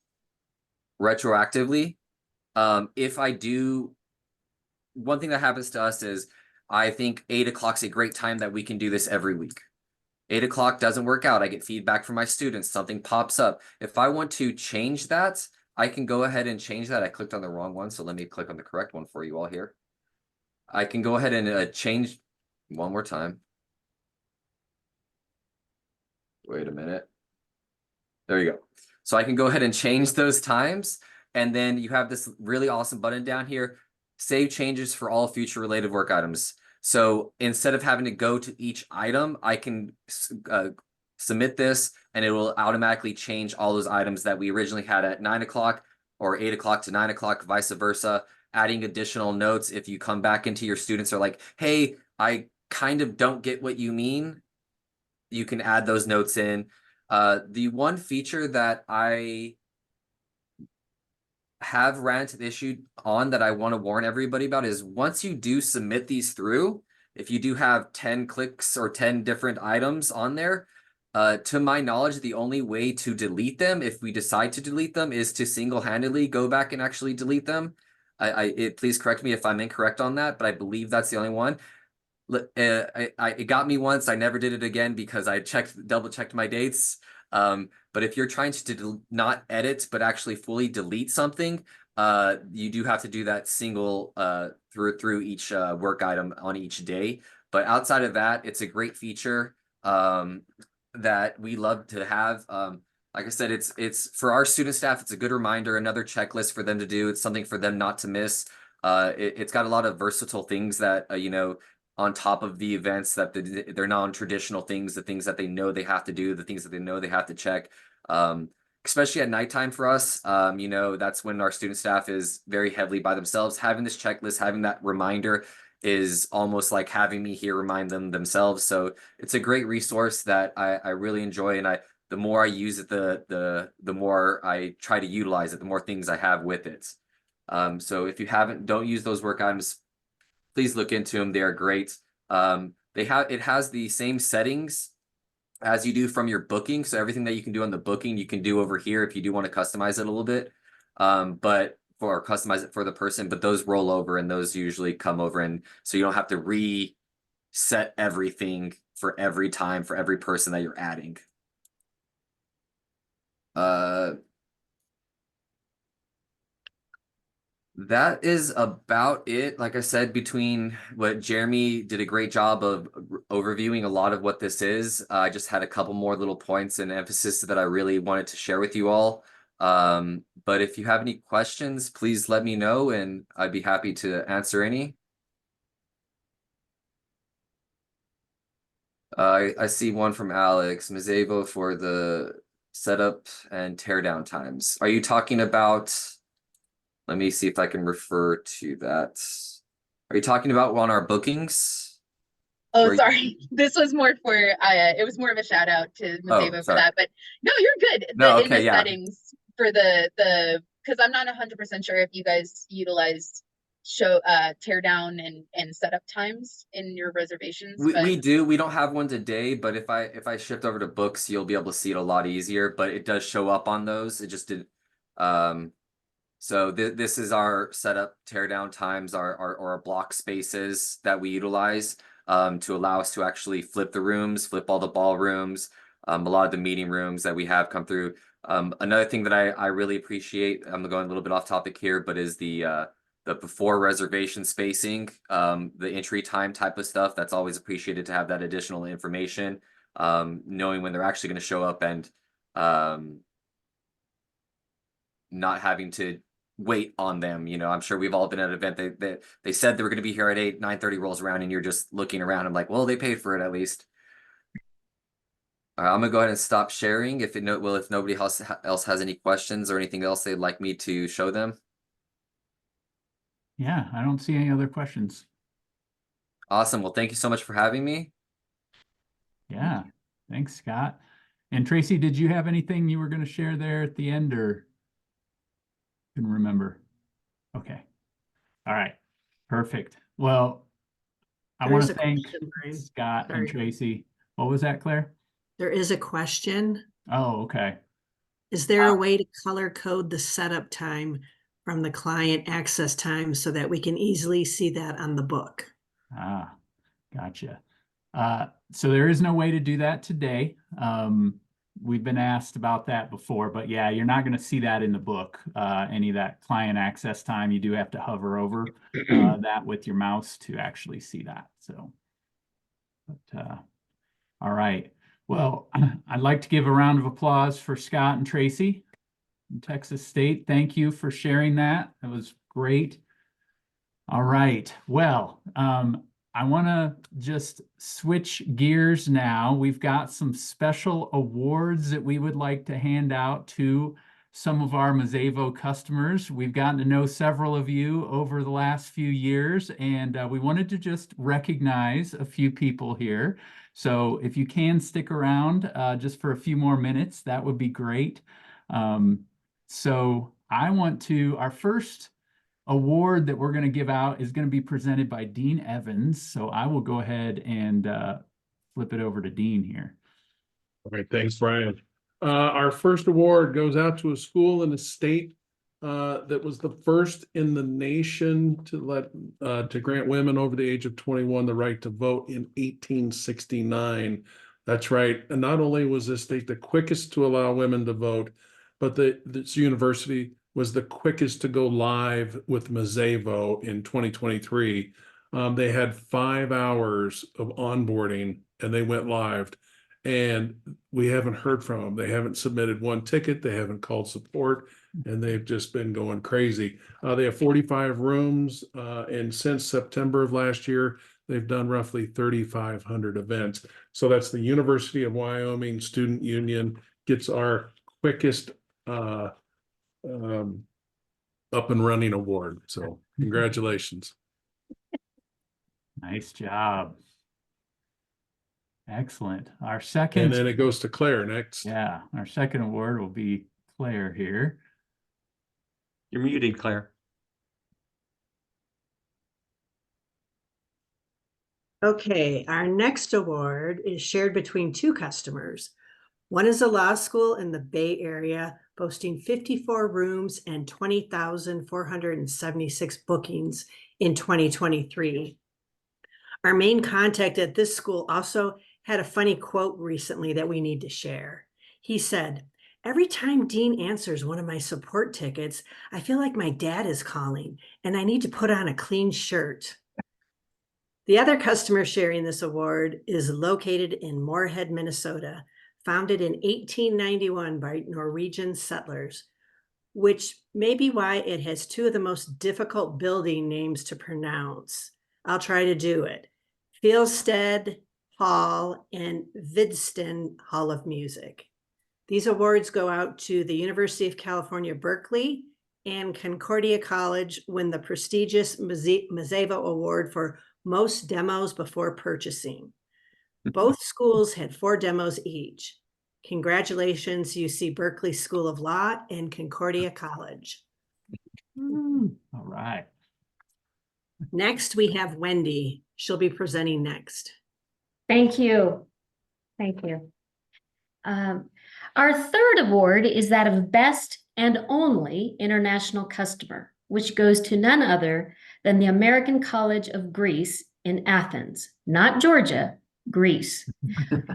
retroactively. If I do, one thing that happens to us is I think 8 o'clock's a great time that we can do this every week. 8 o'clock doesn't work out. I get feedback from my students. Something pops up. If I want to change that, I can go ahead and change that. I clicked on the wrong one, so let me click on the correct one for you all here. I can go ahead and change one more time. Wait a minute. There you go. So I can go ahead and change those times. And then you have this really awesome button down here, save changes for all future related work items. So instead of having to go to each item, I can submit this and it will automatically change all those items that we originally had at 9 o'clock or 8 o'clock to 9 o'clock, vice versa, adding additional notes. If you come back into your students are like, hey, I kind of don't get what you mean, you can add those notes in. The one feature that I have ran into the issue on that I want to warn everybody about is once you do submit these through, if you do have 10 clicks or 10 different items on there, to my knowledge, the only way to delete them, if we decide to delete them, is to single-handedly go back and actually delete them. Please correct me if I'm incorrect on that, but I believe that's the only one. It got me once. I never did it again because I double checked my dates. But if you're trying to not edit, but actually fully delete something, you do have to do that single through each work item on each day. But outside of that, it's a great feature that we love to have. Like I said, it's for our student staff, it's a good reminder, another checklist for them to do. It's something for them not to miss. It's got a lot of versatile things that, on top of the events that they're non-traditional things, the things that they know they have to do, the things that they know they have to check. Especially at nighttime for us, that's when our student staff is very heavily by themselves. Having this checklist, having that reminder is almost like having me here remind them themselves. So it's a great resource that I really enjoy, and the more I use it, the more I try to utilize it, the more things I have with it. So if you don't use those work items, please look into them. They are great. It has the same settings as you do from your booking. So everything that you can do on the booking, you can do over here if you do want to customize it a little bit. Or customize it for the person, but those roll over and those usually come over, and so you don't have to reset everything for every time for every person that you're adding. That is about it. Like I said, between what Jeremy did a great job of overviewing a lot of what this is. I just had a couple more little points and emphasis that I really wanted to share with you all. But if you have any questions, please let me know and I'd be happy to answer any. I see one from Alex, Mazévo for the setup and teardown times. Are you talking about, let me see if I can refer to that. Are you talking about on our bookings? Oh, sorry. This was more for, it was more of a shout out to Mazévo for that, but no, you're good. No, In the yeah. settings, for because I'm not 100% sure if you guys utilize tear down and setup times in your reservations. We do. We don't have one today, but if I shift over to books, you'll be able to see it a lot easier. But it does show up on those. It just didn't. So this is our setup tear down times, our block spaces that we utilize to allow us to actually flip the rooms, flip all the ballrooms, a lot of the meeting rooms that we have come through. Another thing that I really appreciate, I'm going a little bit off topic here, but is the before reservation spacing, the entry time type of stuff. That's always appreciated to have that additional information, knowing when they're actually going to show up and not having to wait on them. You know, I'm sure we've all been at an event they said they were going to be here at 8, 9:30 rolls around and you're just looking around. I'm like, well, they paid for it at least. All right, I'm gonna go ahead and stop sharing. If nobody else has any questions or anything else they'd like me to show them. Yeah, I don't see any other questions. Awesome. Well, thank you so much for having me. Yeah, thanks, Scott. And Tracy, did you have anything you were going to share there at the end, or couldn't remember? Okay. All right. Perfect. Well, I want to thank Scott and Tracy. What was that, Claire? There is a question. Oh, okay. Is there a way to color code the setup time from the client access time so that we can easily see that on the book? Ah, gotcha. So there is no way to do that today. We've been asked about that before, but yeah, you're not going to see that in the book. Any of that client access time, you do have to hover over that with your mouse to actually see that. So, but all right. Well, I'd like to give a round of applause for Scott and Tracy from Texas State. Thank you for sharing that. That was great. All right. Well, I want to just switch gears now. We've got some special awards that we would like to hand out to some of our Mazévo customers. We've gotten to know several of you over the last few years, and we wanted to just recognize a few people here. So if you can stick around just for a few more minutes, that would be great. So our first award that we're going to give out is going to be presented by Dean Evans. So I will go ahead and flip it over to Dean here. All right, thanks, Brian. Our first award goes out to a school in the state that was the first in the nation to grant women over the age of 21 the right to vote in 1869. That's right. And not only was this state the quickest to allow women to vote, but this university was the quickest to go live with Mazévo in 2023. They had 5 hours of onboarding and they went live. And we haven't heard from them. They haven't submitted one ticket. They haven't called support, and they've just been going crazy. They have 45 rooms, and since September of last year, they've done roughly 3,500 events. So that's the University of Wyoming Student Union gets our quickest up and running award. So congratulations. Nice job. Excellent. Our second. And then it goes to Claire next. Yeah, our second award will be Claire here. You're muted, Claire. Okay, our next award is shared between 2 customers. One is a law school in the Bay Area, boasting 54 rooms and 20,476 bookings in 2023. Our main contact at this school also had a funny quote recently that we need to share. He said, "Every time Dean answers one of my support tickets, I feel like my dad is calling and I need to put on a clean shirt." The other customer sharing this award is located in Moorhead, Minnesota, founded in 1891 by Norwegian settlers, which may be why it has 2 of the most difficult building names to pronounce. I'll try to do it. Fjelsted Hall and Vidston Hall of Music. These awards go out to the University of California, Berkeley and Concordia College win the prestigious Mazévo Award for most demos before purchasing. Both schools had 4 demos each. Congratulations, UC Berkeley School of Law and Concordia College. All right. Next, we have Wendy. She'll be presenting next. Thank you. Thank you. Our third award is that of Best and Only International Customer, which goes to none other than the American College of Greece in Athens, not Georgia, Greece.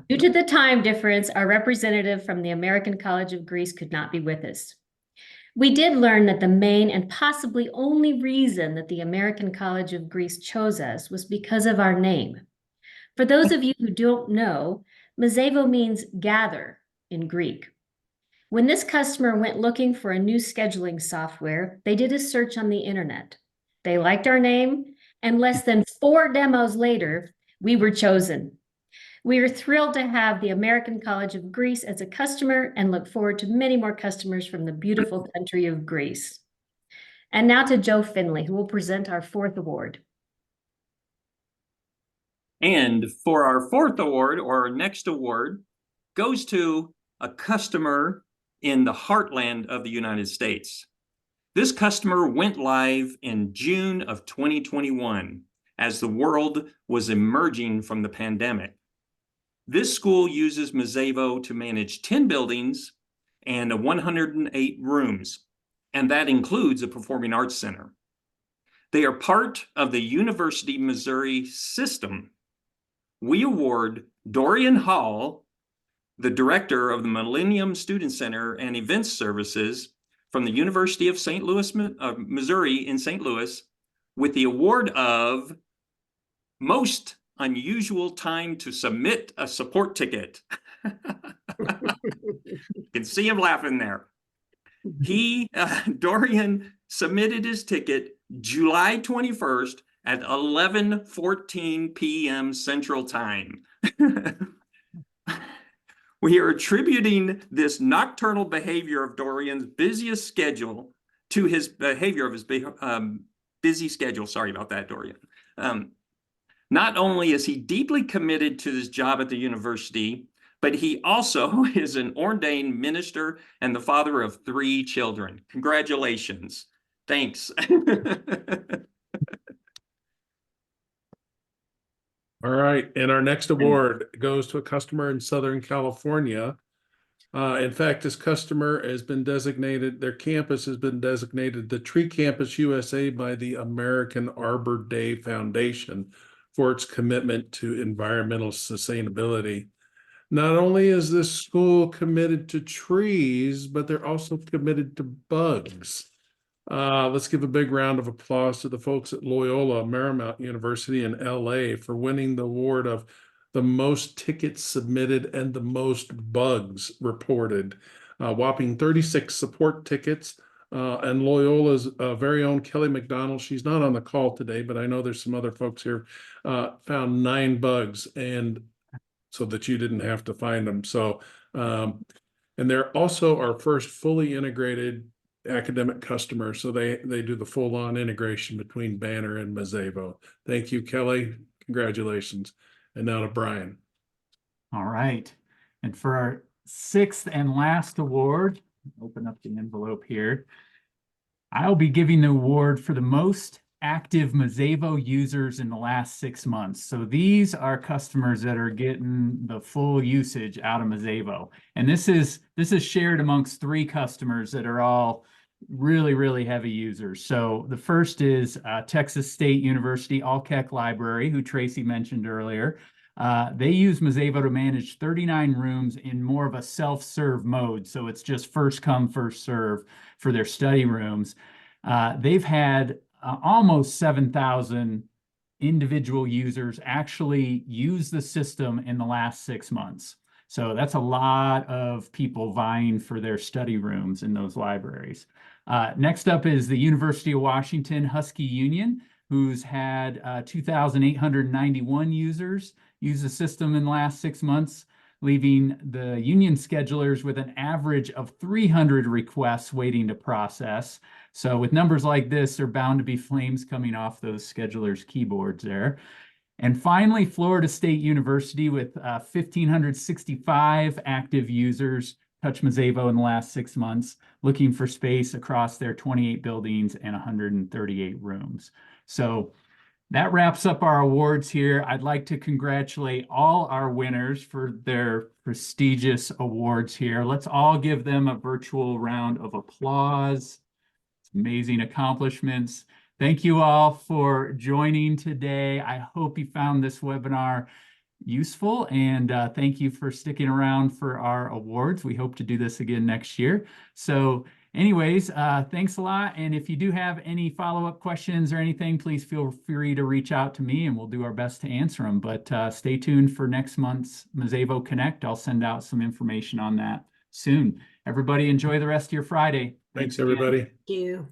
Due to the time difference, our representative from the American College of Greece could not be with us. We did learn that the main and possibly only reason that the American College of Greece chose us was because of our name. For those of you who don't know, Mazévo means gather in Greek. When this customer went looking for a new scheduling software, they did a search on the internet. They liked our name, and less than 4 demos later, we were chosen. We are thrilled to have the American College of Greece as a customer and look forward to many more customers from the beautiful country of Greece. And now to Joe Finley, who will present our fourth award. And for our fourth award, or our next award, goes to a customer in the heartland of the United States. This customer went live in June of 2021 as the world was emerging from the pandemic. This school uses Mazévo to manage 10 buildings and 108 rooms, and that includes a performing arts center. They are part of the University of Missouri system. We award Dorian Hall, the director of the Millennium Student Center and Events Services from the University of St. Louis, Missouri in St. Louis, with the award of Most Unusual Time to Submit a Support Ticket. You can see him laughing there. Dorian submitted his ticket July 21st at 11:14 p.m. Central Time. We are attributing this nocturnal behavior of Dorian's busiest schedule to his behavior of his busy schedule. Sorry about that, Dorian. Not only is he deeply committed to his job at the university, but he also is an ordained minister and the father of 3 children. Congratulations. Thanks. All right, and our next award goes to a customer in Southern California. In fact, this customer has been designated, their campus has been designated the Tree Campus USA by the American Arbor Day Foundation for its commitment to environmental sustainability. Not only is this school committed to trees, but they're also committed to bugs. Let's give a big round of applause to the folks at Loyola Marymount University in LA for winning the award of the most tickets submitted and the most bugs reported. Whopping 36 support tickets. And Loyola's very own Kelly McDonald, she's not on the call today, but I know there's some other folks here, found 9 bugs, and so that you didn't have to find them. So, and they're also our first fully integrated academic customer. So they do the full-on integration between Banner and Mazévo. Thank you, Kelly. Congratulations. And now to Brian. All right. And for our 6th and last award, open up the envelope here. I'll be giving the award for the most active Mazévo users in the last 6 months. So these are customers that are getting the full usage out of Mazévo. And this is shared amongst 3 customers that are all really, really heavy users. So the first is Texas State University All-Keck Library, who Tracy mentioned earlier. They use Mazévo to manage 39 rooms in more of a self-serve mode. So it's just first come, first serve for their study rooms. They've had almost 7,000 individual users actually use the system in the last 6 months. So that's a lot of people vying for their study rooms in those libraries. Next up is the University of Washington Husky Union, who's had 2,891 users use the system in the last 6 months, leaving the union schedulers with an average of 300 requests waiting to process. So with numbers like this, there are bound to be flames coming off those schedulers' keyboards there. And finally, Florida State University with 1,565 active users touched Mazévo in the last 6 months, looking for space across their 28 buildings and 138 rooms. So that wraps up our awards here. I'd like to congratulate all our winners for their prestigious awards here. Let's all give them a virtual round of applause. It's amazing accomplishments. Thank you all for joining today. I hope you found this webinar useful, and thank you for sticking around for our awards. We hope to do this again next year. So anyways, thanks a lot. And if you do have any follow-up questions or anything, please feel free to reach out to me and we'll do our best to answer them. But stay tuned for next month's Mazévo Connect. I'll send out some information on that soon. Everybody enjoy the rest of your Friday. Thanks, again. everybody. Thank you.